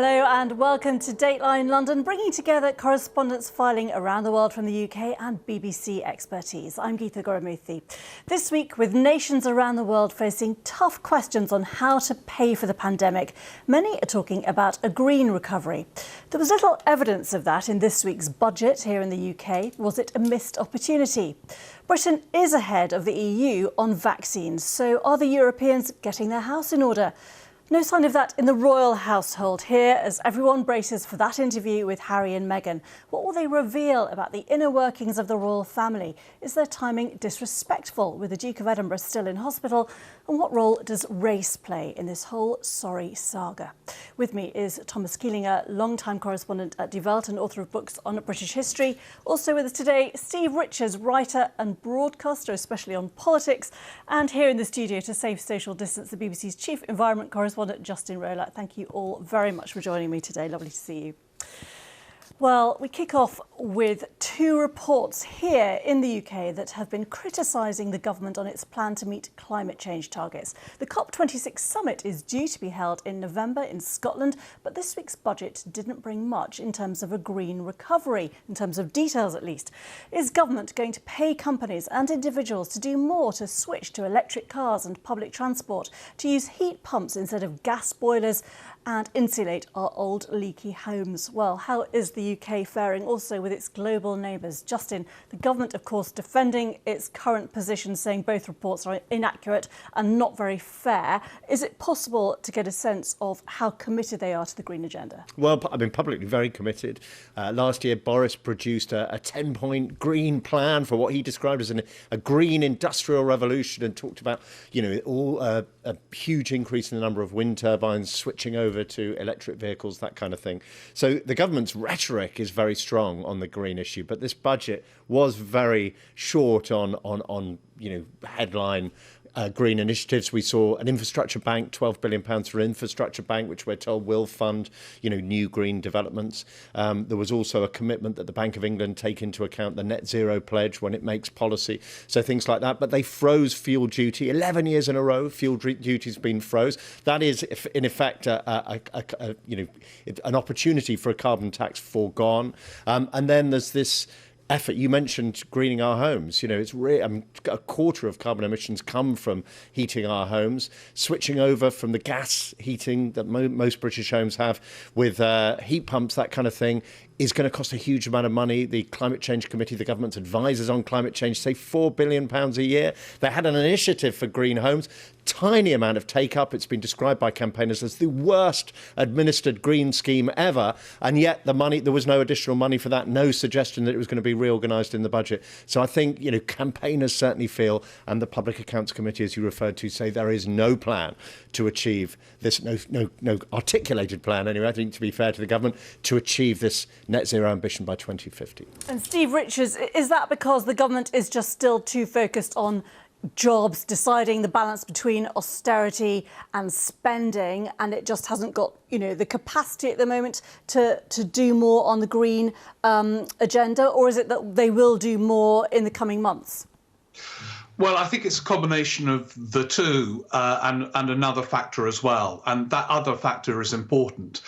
Hello and welcome to Dateline London, bringing together correspondents filing around the world from the UK and BBC expertise. I'm Geetha Goramurthy. This week, with nations around the world facing tough questions on how to pay for the pandemic, many are talking about a green recovery. There was little evidence of that in this week's budget here in the UK. Was it a missed opportunity? Britain is ahead of the EU on vaccines, so are the Europeans getting their house in order? No sign of that in the royal household here as everyone braces for that interview with Harry and Meghan. What will they reveal about the inner workings of the royal family? Is their timing disrespectful with the Duke of Edinburgh still in hospital? And what role does race play in this whole sorry saga? With me is Thomas Keelinger, long-time correspondent at Die Welt and author of books on British history. Also with us today, Steve Richards, writer and broadcaster, especially on politics. And here in the studio to save social distance, the BBC's chief environment correspondent, Justin Rowlatt. Thank you all very much for joining me today. Lovely to see you. Well, we kick off with two reports here in the UK that have been criticising the government on its plan to meet climate change targets. The COP26 summit is due to be held in November in Scotland, but this week's budget didn't bring much in terms of a green recovery, in terms of details at least. Is government going to pay companies and individuals to do more to switch to electric cars and public transport, to use heat pumps instead of gas boilers, and insulate our old leaky homes? Well, how is the UK faring also with its global neighbours? Justin, the government, of course, defending its current position, saying both reports are inaccurate and not very fair. Is it possible to get a sense of how committed they are to the green agenda? Well, I mean, publicly very committed. Last year, Boris produced a 10-point green plan for what he described as a green industrial revolution and talked about, a huge increase in the number of wind turbines, switching over to electric vehicles, that kind of thing. So the government's rhetoric is very strong on the green issue, but this budget was very short on headline green initiatives. We saw an infrastructure bank, £12 billion for infrastructure bank, which we're told will fund, new green developments. There was also a commitment that the Bank of England take into account the net zero pledge when it makes policy. So things like that. But they froze fuel duty 11 years in a row. Fuel duty's been froze. That is, in effect, an opportunity for a carbon tax foregone. And then there's this effort. You mentioned greening our homes. It's a quarter of carbon emissions come from heating our homes. Switching over from the gas heating that most British homes have with heat pumps, that kind of thing, is going to cost a huge amount of money. The Climate Change Committee, the government's advisors on climate change, say £4 billion a year. They had an initiative for green homes, tiny amount of take-up. It's been described by campaigners as the worst administered green scheme ever. And yet there was no additional money for that, no suggestion that it was going to be reorganised in the budget. So I think, campaigners certainly feel, and the Public Accounts Committee, as you referred to, say there is no plan to achieve this, no articulated plan anyway, I think, to be fair to the government, to achieve this net zero ambition by 2050. And Steve Richards, is that because the government is just still too focused on jobs, deciding the balance between austerity and spending, and it just hasn't got, the capacity at the moment to do more on the green agenda? Or is it that they will do more in the coming months? Well, I think it's a combination of the two and another factor as well. And that other factor is important.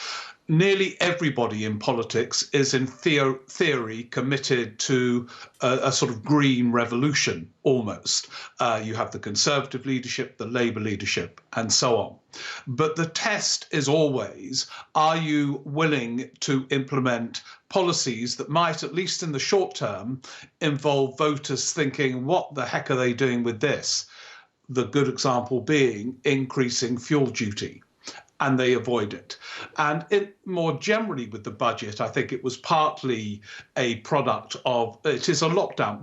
Nearly everybody in politics is in theory committed to a sort of green revolution, almost. You have the Conservative leadership, the Labour leadership, and so on. But the test is always, are you willing to implement policies that might, at least in the short term, involve voters thinking, what the heck are they doing with this? The good example being increasing fuel duty. And they avoid it. And more generally with the budget, I think it was partly a product of, it is a lockdown.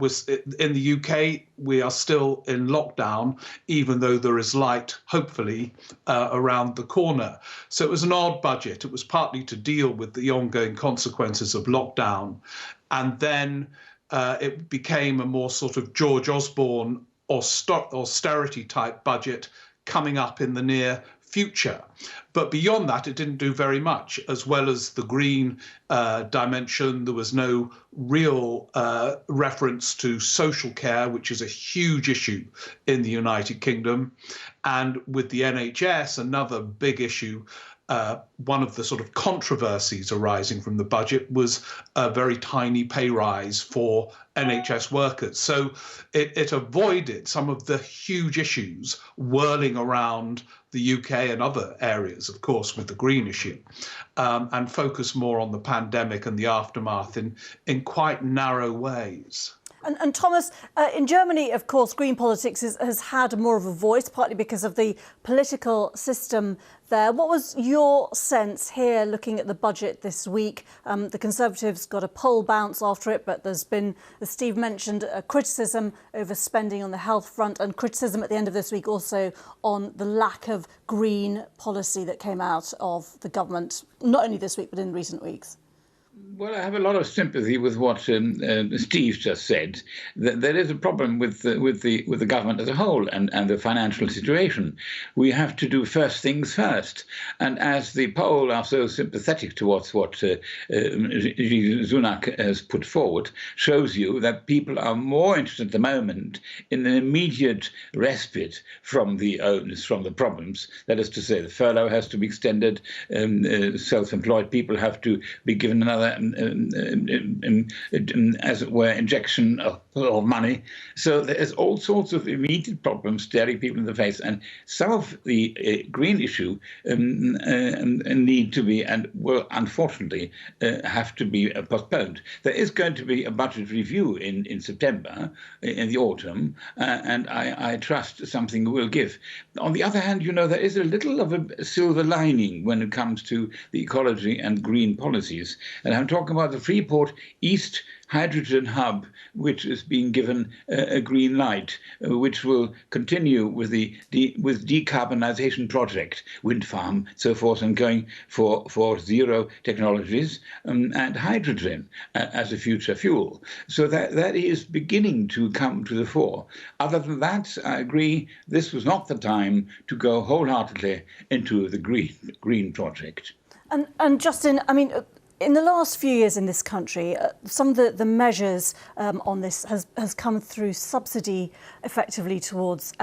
In the UK, we are still in lockdown, even though there is light, hopefully, around the corner. So it was an odd budget. It was partly to deal with the ongoing consequences of lockdown. And then it became a more sort of George Osborne austerity type budget coming up in the near future. But beyond that, it didn't do very much. As well as the green dimension, there was no real reference to social care, which is a huge issue in the United Kingdom. And with the NHS, another big issue, one of the sort of controversies arising from the budget was a very tiny pay rise for NHS workers. So it avoided some of the huge issues whirling around the UK and other areas, of course, with the green issue, and focused more on the pandemic and the aftermath in quite narrow ways. And Thomas, in Germany, of course, green politics has had more of a voice, partly because of the political system there. What was your sense here looking at the budget this week? The Conservatives got a poll bounce after it, but there's been, as Steve mentioned, a criticism over spending on the health front and criticism at the end of this week also on the lack of green policy that came out of the government, not only this week, but in recent weeks. Well, I have a lot of sympathy with what Steve just said. That there is a problem with the government as a whole and the financial situation. We have to do first things first. And as the poll are so sympathetic towards what Sunak has put forward, shows you that people are more interested at the moment in an immediate respite from the problems. That is to say, the furlough has to be extended. Self-employed people have to be given another as it were, injection of money. So there's all sorts of immediate problems staring people in the face. And some of the green issue need to be, and will unfortunately have to be postponed. There is going to be a budget review in September, in the autumn, and I trust something will give. On the other hand, there is a little of a silver lining when it comes to the ecology and green policies. And I'm talking about the Freeport East hydrogen hub, which is being given a green light, which will continue with the decarbonisation project, wind farm, so forth, and going for zero technologies and hydrogen as a future fuel. So that is beginning to come to the fore. Other than that, I agree, this was not the time to go wholeheartedly into the green project. And Justin, I mean, in the last few years in this country, some of the measures on this has come through subsidy effectively towards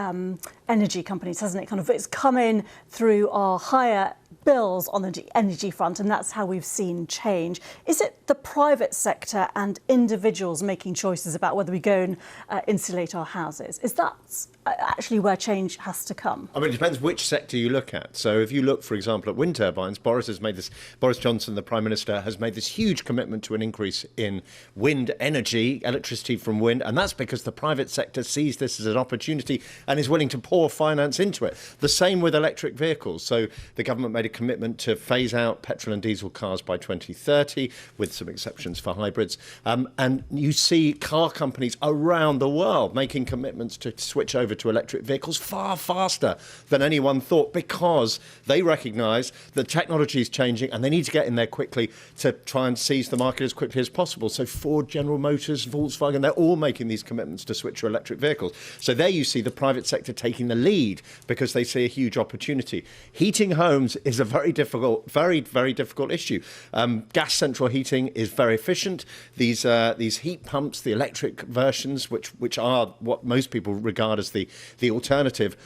energy companies, hasn't it? It's come in through our higher bills on the energy front, and that's how we've seen change. Is it the private sector and individuals making choices about whether we go and insulate our houses? Is that actually where change has to come? I mean, it depends which sector you look at. So if you look, for example, at wind turbines, Boris Johnson, the Prime Minister, has made this huge commitment to an increase in wind energy, electricity from wind, and that's because the private sector sees this as an opportunity and is willing to pour finance into it. The same with electric vehicles. So the government made a commitment to phase out petrol and diesel cars by 2030, with some exceptions for hybrids. And you see car companies around the world making commitments to switch over to electric vehicles far faster than anyone thought, because they recognise that technology is changing and they need to get in there quickly to try and seize the market as quickly as possible. So Ford, General Motors, Volkswagen, they're all making these commitments to switch to electric vehicles. So there you see the private sector taking the lead because they see a huge opportunity. Heating homes is a very very difficult issue. Gas central heating is very efficient. These heat pumps, the electric versions, which are what most people regard as the alternative,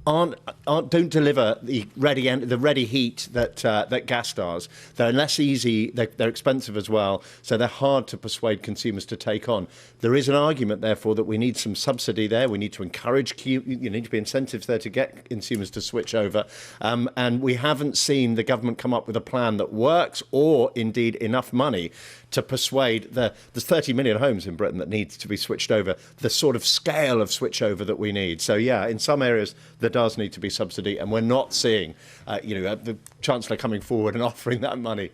don't deliver the ready heat that gas does. They're less easy. They're expensive as well, so they're hard to persuade consumers to take on. There is an argument, therefore, that we need some subsidy there. We need to encourage. You need to be incentives there to get consumers to switch over. And we haven't seen the government come up with a plan that works, or indeed enough money to persuade there's 30 million homes in Britain that needs to be switched over, the sort of scale of switchover that we need. So yeah, in some areas there does need to be subsidy, and we're not seeing the Chancellor coming forward and offering that money.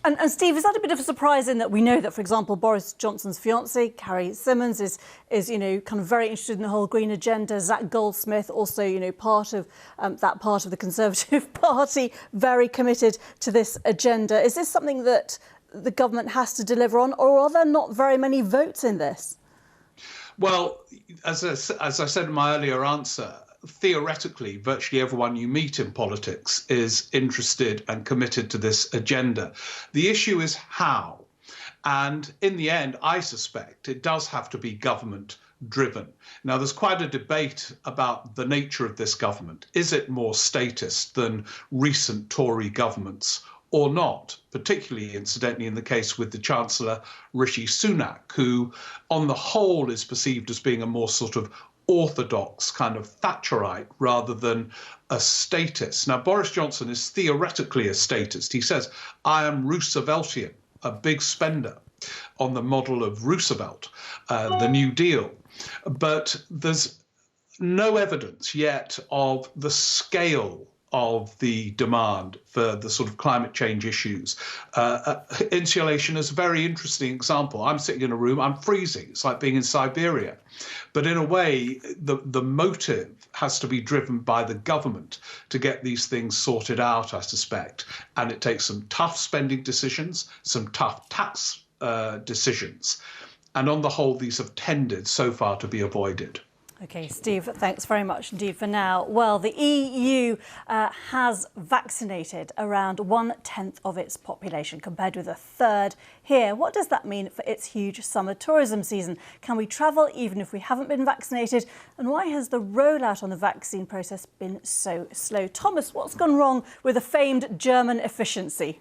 And Steve, is that a bit of a surprise in that we know that, for example, Boris Johnson's fiancée, Carrie Symonds, is kind of very interested in the whole green agenda. Zach Goldsmith, also, part of the Conservative Party, very committed to this agenda. Is this something that the government has to deliver on, or are there not very many votes in this? Well, as I said in my earlier answer, theoretically, virtually everyone you meet in politics is interested and committed to this agenda. The issue is how. And in the end, I suspect it does have to be government driven. Now, there's quite a debate about the nature of this government. Is it more statist than recent Tory governments or not? Particularly, incidentally, in the case with the Chancellor Rishi Sunak, who on the whole is perceived as being a more sort of orthodox kind of Thatcherite rather than a statist. Now, Boris Johnson is theoretically a statist. He says, I am Rooseveltian, a big spender on the model of Roosevelt, the New Deal. But there's no evidence yet of the scale of the demand for the sort of climate change issues. Insulation is a very interesting example. I'm sitting in a room, I'm freezing. It's like being in Siberia. But in a way, the motive has to be driven by the government to get these things sorted out, I suspect. And it takes some tough spending decisions, some tough tax decisions. And on the whole, these have tended so far to be avoided. OK, Steve, thanks very much indeed for now. Well, the EU has vaccinated around 1/10 of its population, compared with a third here. What does that mean for its huge summer tourism season? Can we travel even if we haven't been vaccinated? And why has the rollout on the vaccine process been so slow? Thomas, what's gone wrong with the famed German efficiency?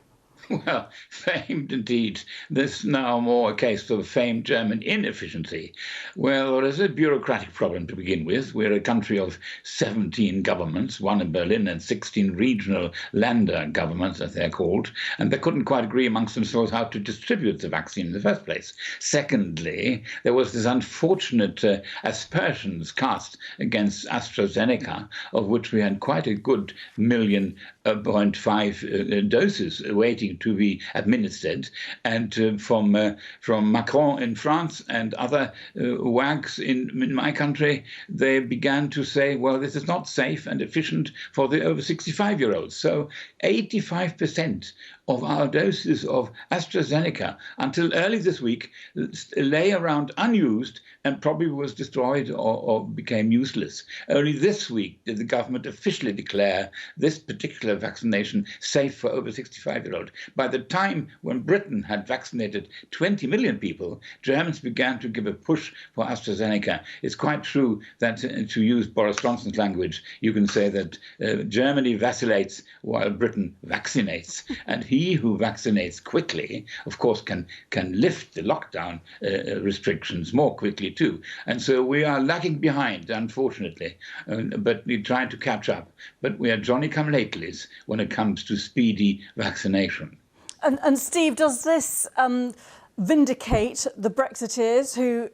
Well, famed indeed. This now more a case of famed German inefficiency. Well, there's a bureaucratic problem to begin with. We're a country of 17 governments, one in Berlin and 16 regional Länder governments, as they're called, and they couldn't quite agree amongst themselves how to distribute the vaccine in the first place. Secondly, there was this unfortunate aspersions cast against AstraZeneca, of which we had quite a good 1.5 doses waiting to be administered, and from Macron in France and other wags in my country, they began to say, well, this is not safe and efficient for the over 65-year-olds. So 85% of our doses of AstraZeneca until early this week lay around unused and probably was destroyed or became useless. Only this week did the government officially declare this particular vaccination safe for over 65-year-olds. By the time when Britain had vaccinated 20 million people, Germans began to give a push for AstraZeneca. It's quite true that, to use Boris Johnson's language, you can say that Germany vacillates while Britain vaccinates. And he who vaccinates quickly, of course, can lift the lockdown restrictions more quickly too. And so we are lagging behind, unfortunately, but we're trying to catch up. But we are Johnny-come-latelys when it comes to speedy vaccination. And Steve, does this vindicate the Brexiteers who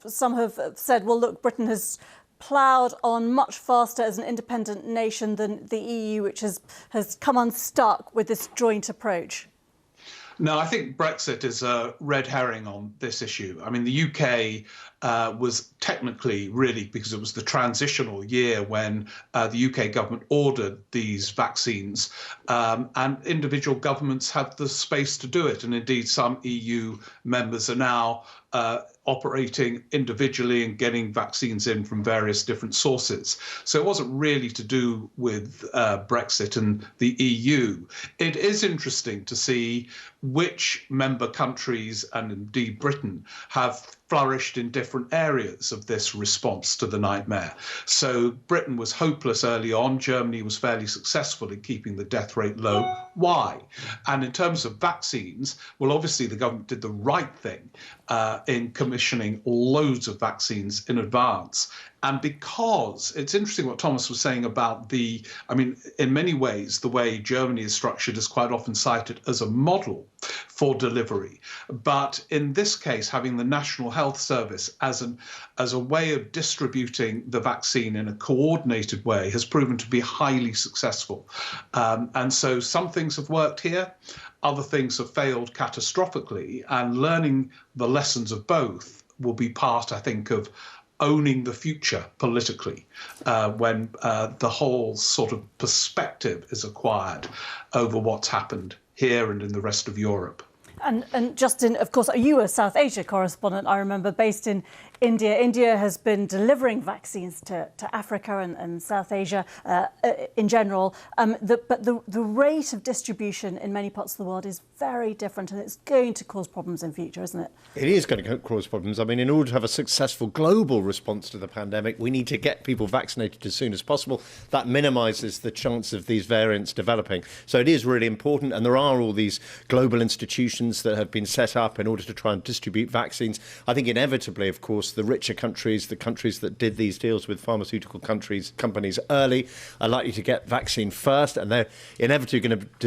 some have said, well, look, Britain has ploughed on much faster as an independent nation than the EU, which has come unstuck with this joint approach? No, I think Brexit is a red herring on this issue. I mean, the UK was technically, really, because it was the transitional year when the UK government ordered these vaccines, and individual governments have the space to do it. And indeed, some EU members are now operating individually and getting vaccines in from various different sources. So it wasn't really to do with Brexit and the EU. It is interesting to see which member countries, and indeed Britain, have flourished in different areas of this response to the nightmare. So Britain was hopeless early on. Germany was fairly successful in keeping the death rate low. Why? And in terms of vaccines, well, obviously the government did the right thing in commissioning loads of vaccines in advance. And because it's interesting what Thomas was saying about in many ways, the way Germany is structured is quite often cited as a model for delivery. But in this case, having the National Health Service as a way of distributing the vaccine in a coordinated way has proven to be highly successful. And so some things have worked here, other things have failed catastrophically, and learning the lessons of both will be part, I think, of owning the future politically, when the whole sort of perspective is acquired over what's happened here and in the rest of Europe. And Justin, of course, you were a South Asia correspondent, I remember, based in India. India has been delivering vaccines to Africa and South Asia in general. But the rate of distribution in many parts of the world is very different, and it's going to cause problems in future, isn't it? It is going to cause problems. I mean, in order to have a successful global response to the pandemic, we need to get people vaccinated as soon as possible. That minimises the chance of these variants developing. So it is really important. And there are all these global institutions that have been set up in order to try and distribute vaccines. I think inevitably, of course, the richer countries, the countries that did these deals with pharmaceutical companies early, are likely to get vaccine first, and they're inevitably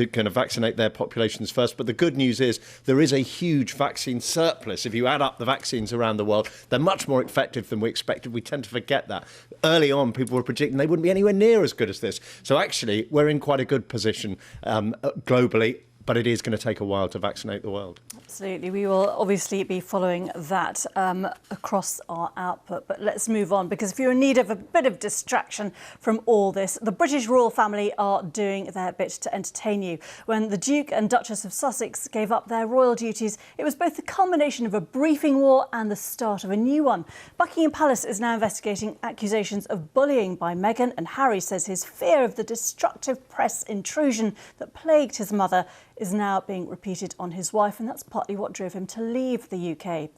going to vaccinate their populations first. But the good news is there is a huge vaccine surplus. If you add up the vaccines around the world, they're much more effective than we expected. We tend to forget that. Early on, people were predicting they wouldn't be anywhere near as good as this. So actually, we're in quite a good position globally. But it is going to take a while to vaccinate the world. Absolutely. We will obviously be following that across our output. But let's move on, because if you're in need of a bit of distraction from all this, the British royal family are doing their bit to entertain you. When the Duke and Duchess of Sussex gave up their royal duties, it was both the culmination of a briefing war and the start of a new one. Buckingham Palace is now investigating accusations of bullying by Meghan, and Harry says his fear of the destructive press intrusion that plagued his mother is now being repeated on his wife, and that's partly what drove him to leave the UK.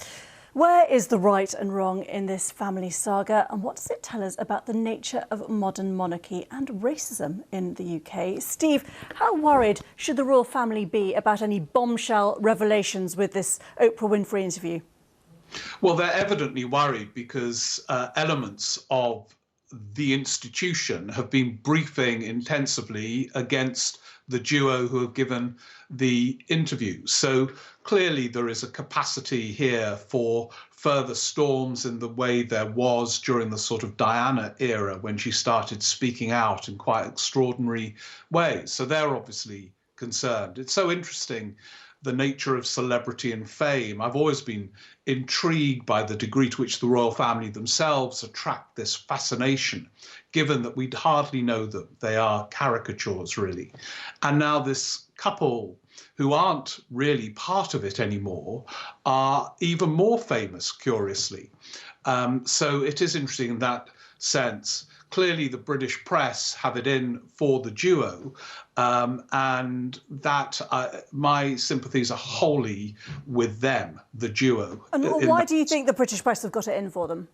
Where is the right and wrong in this family saga, and what does it tell us about the nature of modern monarchy and racism in the UK? Steve, how worried should the royal family be about any bombshell revelations with this Oprah Winfrey interview? Well, they're evidently worried because elements of the institution have been briefing intensively against the duo who have given the interview. So clearly there is a capacity here for further storms in the way there was during the sort of Diana era, when she started speaking out in quite extraordinary ways. So they're obviously concerned. It's so interesting, the nature of celebrity and fame. I've always been intrigued by the degree to which the royal family themselves attract this fascination, given that we'd hardly know them. They are caricatures, really. And now this couple, who aren't really part of it anymore, are even more famous, curiously. So it is interesting in that sense. Clearly, the British press have it in for the duo, and that my sympathies are wholly with them, the duo. And why do you think the British press have got it in for them?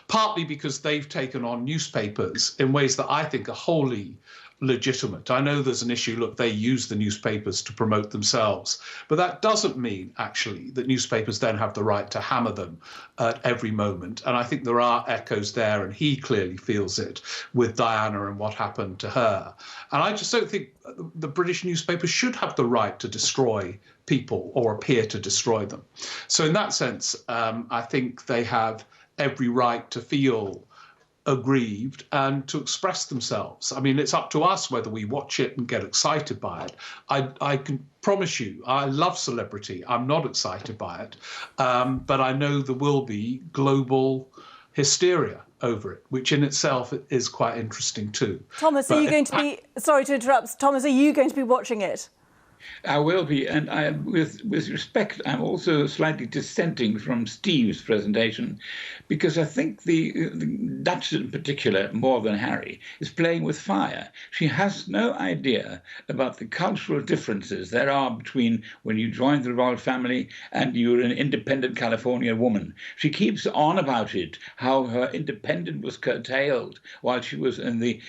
Partly because they've taken on newspapers in ways that I think are wholly legitimate. I know there's an issue, look, they use the newspapers to promote themselves, but that doesn't mean actually that newspapers then have the right to hammer them at every moment. And I think there are echoes there, and he clearly feels it with Diana and what happened to her. And I just don't think the British newspapers should have the right to destroy people or appear to destroy them. So in that sense, I think they have every right to feel aggrieved and to express themselves. I mean, it's up to us whether we watch it and get excited by it. I can promise you, I love celebrity. I'm not excited by it. But I know there will be global hysteria over it, which in itself is quite interesting too. Thomas, are you going to be, sorry to interrupt, Thomas, are you going to be watching it? I will be, and with respect, I'm also slightly dissenting from Steve's presentation, because I think the Duchess in particular, more than Harry, is playing with fire. She has no idea about the cultural differences there are between when you join the royal family and you're an independent California woman. She keeps on about it, how her independence was curtailed while she was in the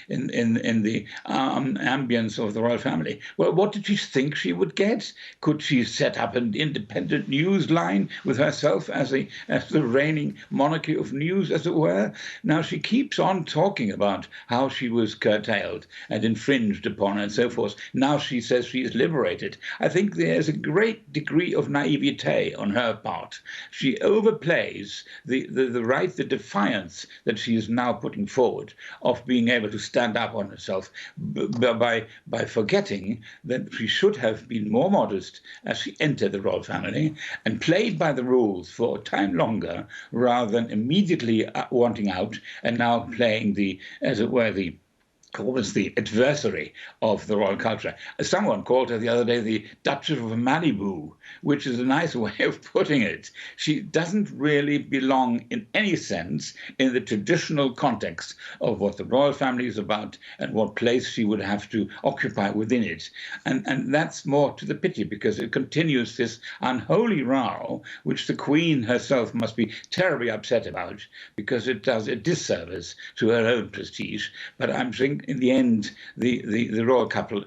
ambience of the royal family. Well, what did she think she would get? Could she set up an independent news line with herself as the reigning monarchy of news, as it were? Now she keeps on talking about how she was curtailed and infringed upon and so forth. Now she says she is liberated. I think there's a great degree of naivete on her part. She overplays the right, the defiance that she is now putting forward of being able to stand up on herself by forgetting that she should have been more modest as she entered the royal family and played by the rules for a time longer, rather than immediately wanting out and now playing as it were, the almost the adversary of the royal culture. Someone called her the other day the Duchess of Malibu, which is a nice way of putting it. She doesn't really belong in any sense in the traditional context of what the royal family is about and what place she would have to occupy within it. And that's more to the pity, because it continues this unholy row, which the Queen herself must be terribly upset about, because it does a disservice to her own prestige. But I'm saying in the end, the royal couple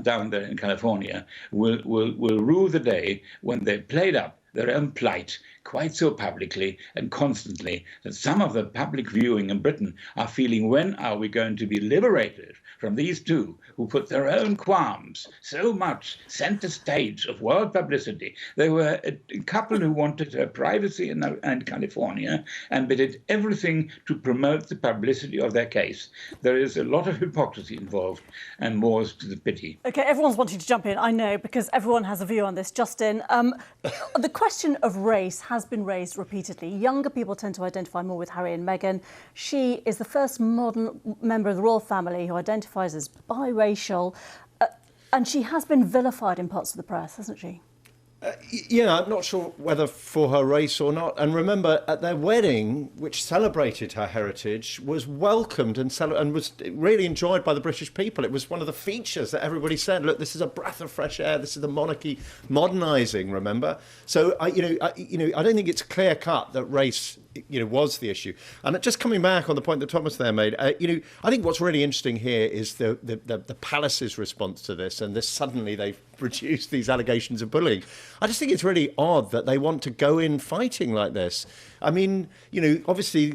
down there in California will rue the day when they played up their own plight quite so publicly and constantly that some of the public viewing in Britain are feeling, when are we going to be liberated from these two who put their own qualms so much center stage of world publicity? They were a couple who wanted her privacy in California, and they did everything to promote the publicity of their case. There is a lot of hypocrisy involved, and more is to the pity. OK, everyone's wanting to jump in, I know, because everyone has a view on this. Justin, the question of race has been raised repeatedly. Younger people tend to identify more with Harry and Meghan. She is the first modern member of the royal family who identifies as biracial, and she has been vilified in parts of the press, hasn't she? Yeah, I'm not sure whether for her race or not. And remember, at their wedding, which celebrated her heritage, was welcomed and was really enjoyed by the British people. It was one of the features that everybody said, look, this is a breath of fresh air. This is the monarchy modernising, remember? So, I don't think it's clear cut that race was the issue. And just coming back on the point that Thomas there made, I think what's really interesting here is the palace's response to this, and this suddenly they've produced these allegations of bullying. I just think it's really odd that they want to go in fighting like this. I mean, obviously,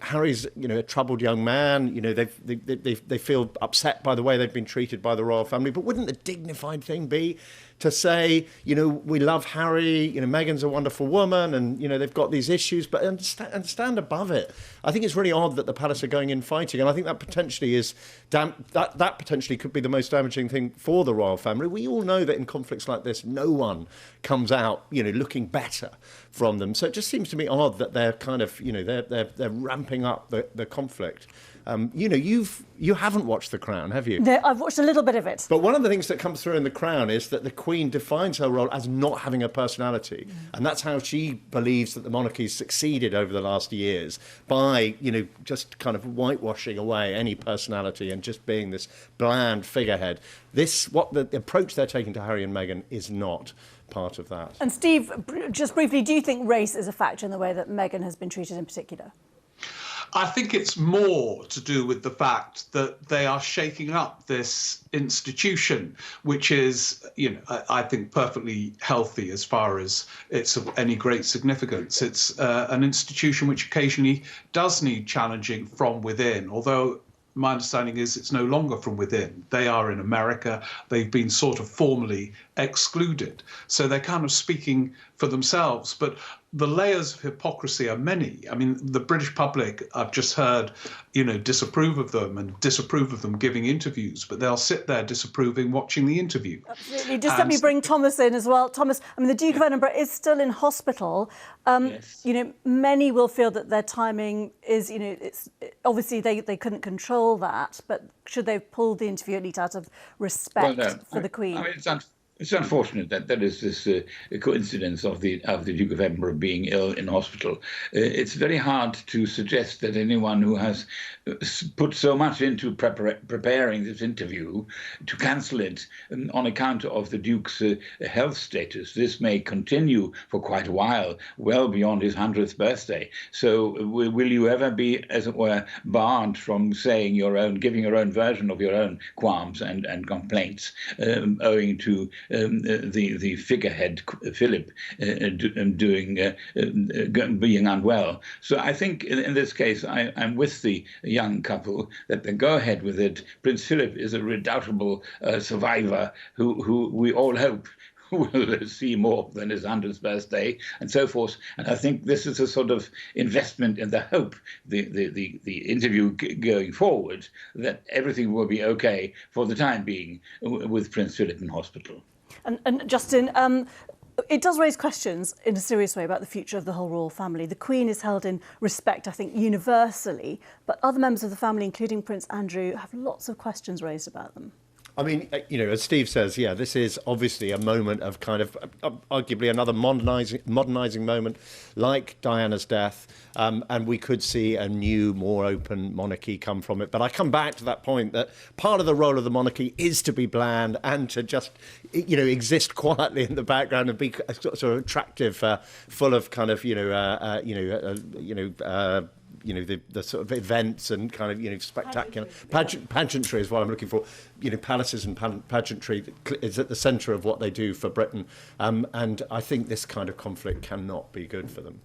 Harry's, a troubled young man. They feel upset by the way they've been treated by the royal family. But wouldn't the dignified thing be to say, we love Harry, Meghan's a wonderful woman, and, they've got these issues, but and stand above it. I think it's really odd that the palace are going in fighting, and I think that potentially that potentially could be the most damaging thing for the royal family. We all know that in conflicts like this, no one comes out, looking better from them. So it just seems to me odd that they're kind of, they're ramping up the conflict. You haven't watched The Crown, have you? No, I've watched a little bit of it. But one of the things that comes through in The Crown is that the Queen defines her role as not having a personality. And that's how she believes that the monarchy's succeeded over the last years, by, just kind of whitewashing away any personality and just being this bland figurehead. What the approach they're taking to Harry and Meghan is not part of that. And Steve, just briefly, do you think race is a factor in the way that Meghan has been treated in particular? I think it's more to do with the fact that they are shaking up this institution, which is, I think perfectly healthy as far as it's of any great significance. It's an institution which occasionally does need challenging from within, although my understanding is it's no longer from within. They are in America. They've been sort of formally excluded. So they're kind of speaking for themselves. But the layers of hypocrisy are many. I mean, the British public, I've just heard, disapprove of them and disapprove of them giving interviews, but they'll sit there disapproving watching the interview. Absolutely. Just let me bring Thomas in as well. Thomas, I mean, the Duke of Edinburgh is still in hospital. Yes. Many will feel that their timing is, it's obviously they couldn't control that, but should they have pulled the interview at least out of respect for the Queen? I mean, it's unfortunate that there is this coincidence of the Duke of Edinburgh being ill in hospital. It's very hard to suggest that anyone who has put so much into preparing this interview to cancel it on account of the Duke's health status. This may continue for quite a while, well beyond his 100th birthday. So will you ever be, as it were, barred from saying giving your own version of your own qualms and complaints, owing to the figurehead Philip being unwell? So I think in this case I'm with the young couple that they go ahead with it. Prince Philip is a redoubtable survivor who we all hope will see more than his 100th birthday and so forth. And I think this is a sort of investment in the hope, the interview going forward, that everything will be okay for the time being with Prince Philip in hospital. And Justin, It does raise questions in a serious way about the future of the whole royal family. The Queen is held in respect, I think, universally, but other members of the family, including Prince Andrew, have lots of questions raised about them. I mean, as Steve says, yeah, this is obviously a moment of kind of arguably another modernising moment, like Diana's death, and we could see a new, more open monarchy come from it. But I come back to that point that part of the role of the monarchy is to be bland and to just, exist quietly in the background and be sort of attractive, full of kind of, the sort of events and kind of, spectacular pageantry is what I'm looking for. Palaces and pageantry is at the centre of what they do for Britain. And I think this kind of conflict cannot be good for them.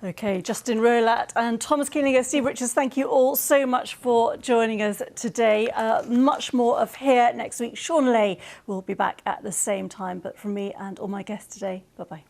OK, Justin Rolat and Thomas Keeling, Steve Richards, thank you all so much for joining us today. Much more of Here next week. Sean Lay will be back at the same time. But from me and all my guests today, bye-bye.